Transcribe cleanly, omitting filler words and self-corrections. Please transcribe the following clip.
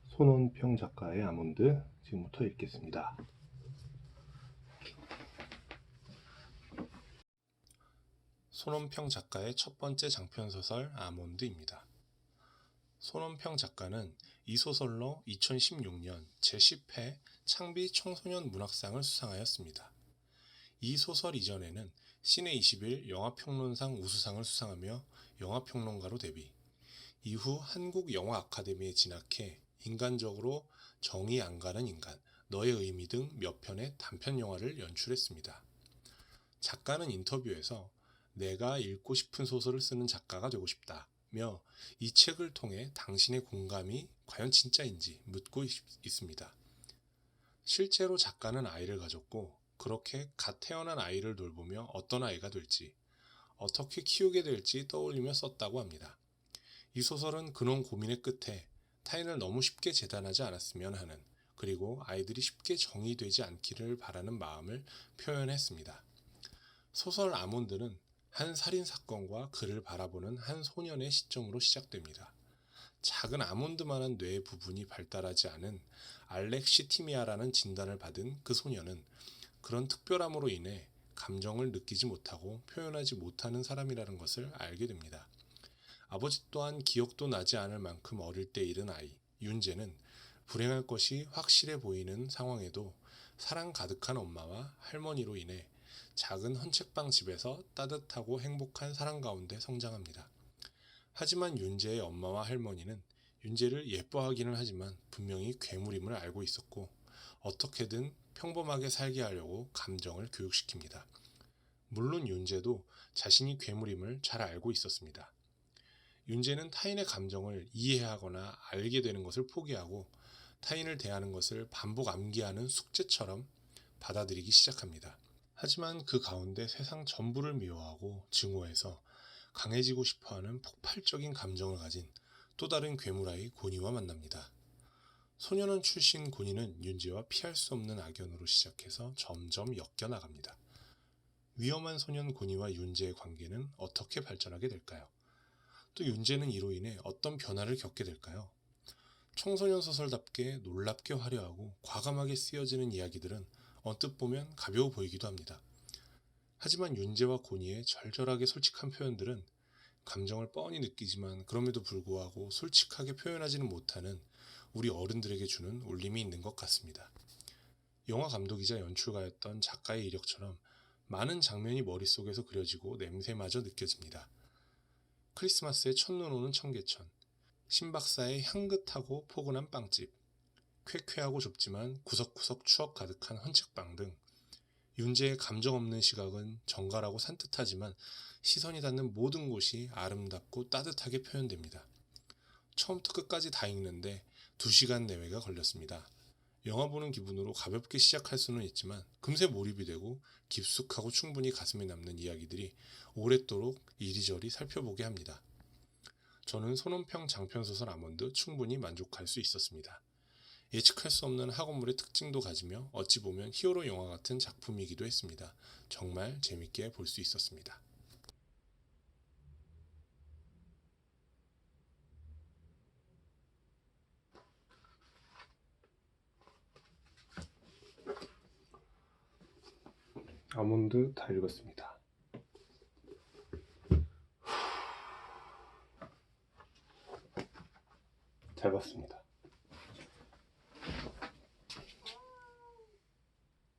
손원평 작가의 아몬드 지금부터 읽겠습니다. 손원평 작가의 첫 번째 장편소설 아몬드입니다. 손원평 작가는 이 소설로 2016년 제10회 창비 청소년 문학상을 수상하였습니다. 이 소설 이전에는 시내21 영화평론상 우수상을 수상하며 영화평론가로 데뷔, 이후 한국영화 아카데미에 진학해 인간적으로 정이 안 가는 인간, 너의 의미 등 몇 편의 단편 영화를 연출했습니다. 작가는 인터뷰에서 내가 읽고 싶은 소설을 쓰는 작가가 되고 싶다며 이 책을 통해 당신의 공감이 과연 진짜인지 묻고 있습니다. 실제로 작가는 아이를 가졌고 그렇게 갓 태어난 아이를 돌보며 어떤 아이가 될지, 어떻게 키우게 될지 떠올리며 썼다고 합니다. 이 소설은 그런 고민의 끝에 타인을 너무 쉽게 재단하지 않았으면 하는, 그리고 아이들이 쉽게 정의되지 않기를 바라는 마음을 표현했습니다. 소설 아몬드는 한 살인사건과 그를 바라보는 한 소년의 시점으로 시작됩니다. 작은 아몬드만한 뇌 부분이 발달하지 않은 알렉시티미아라는 진단을 받은 그 소년은 그런 특별함으로 인해 감정을 느끼지 못하고 표현하지 못하는 사람이라는 것을 알게 됩니다. 아버지 또한 기억도 나지 않을 만큼 어릴 때 잃은 아이, 윤재는 불행할 것이 확실해 보이는 상황에도 사랑 가득한 엄마와 할머니로 인해 작은 헌책방 집에서 따뜻하고 행복한 사랑 가운데 성장합니다. 하지만 윤재의 엄마와 할머니는 윤재를 예뻐하기는 하지만 분명히 괴물임을 알고 있었고 어떻게든 평범하게 살게 하려고 감정을 교육시킵니다. 물론 윤재도 자신이 괴물임을 잘 알고 있었습니다. 윤재는 타인의 감정을 이해하거나 알게 되는 것을 포기하고 타인을 대하는 것을 반복 암기하는 숙제처럼 받아들이기 시작합니다. 하지만 그 가운데 세상 전부를 미워하고 증오해서 강해지고 싶어하는 폭발적인 감정을 가진 또 다른 괴물아이 고니와 만납니다. 소년원 출신 고니는 윤재와 피할 수 없는 악연으로 시작해서 점점 엮여나갑니다. 위험한 소년 고니와 윤재의 관계는 어떻게 발전하게 될까요? 또 윤재는 이로 인해 어떤 변화를 겪게 될까요? 청소년 소설답게 놀랍게 화려하고 과감하게 쓰여지는 이야기들은 언뜻 보면 가벼워 보이기도 합니다. 하지만 윤재와 고니의 절절하게 솔직한 표현들은 감정을 뻔히 느끼지만 그럼에도 불구하고 솔직하게 표현하지는 못하는 우리 어른들에게 주는 울림이 있는 것 같습니다. 영화 감독이자 연출가였던 작가의 이력처럼 많은 장면이 머릿속에서 그려지고 냄새마저 느껴집니다. 크리스마스에 첫눈 오는 청계천, 신박사의 향긋하고 포근한 빵집, 쾌쾌하고 좁지만 구석구석 추억 가득한 헌책방 등 윤재의 감정 없는 시각은 정갈하고 산뜻하지만 시선이 닿는 모든 곳이 아름답고 따뜻하게 표현됩니다. 처음부터 끝까지 다 읽는데 2시간 내외가 걸렸습니다. 영화 보는 기분으로 가볍게 시작할 수는 있지만 금세 몰입이 되고 깊숙하고 충분히 가슴에 남는 이야기들이 오랫도록 이리저리 살펴보게 합니다. 저는 손원평 장편소설 아몬드 충분히 만족할 수 있었습니다. 예측할 수 없는 학원물의 특징도 가지며 어찌 보면 히어로 영화 같은 작품이기도 했습니다. 정말 재밌게 볼 수 있었습니다. 아몬드 다 읽었습니다. 잘 봤습니다.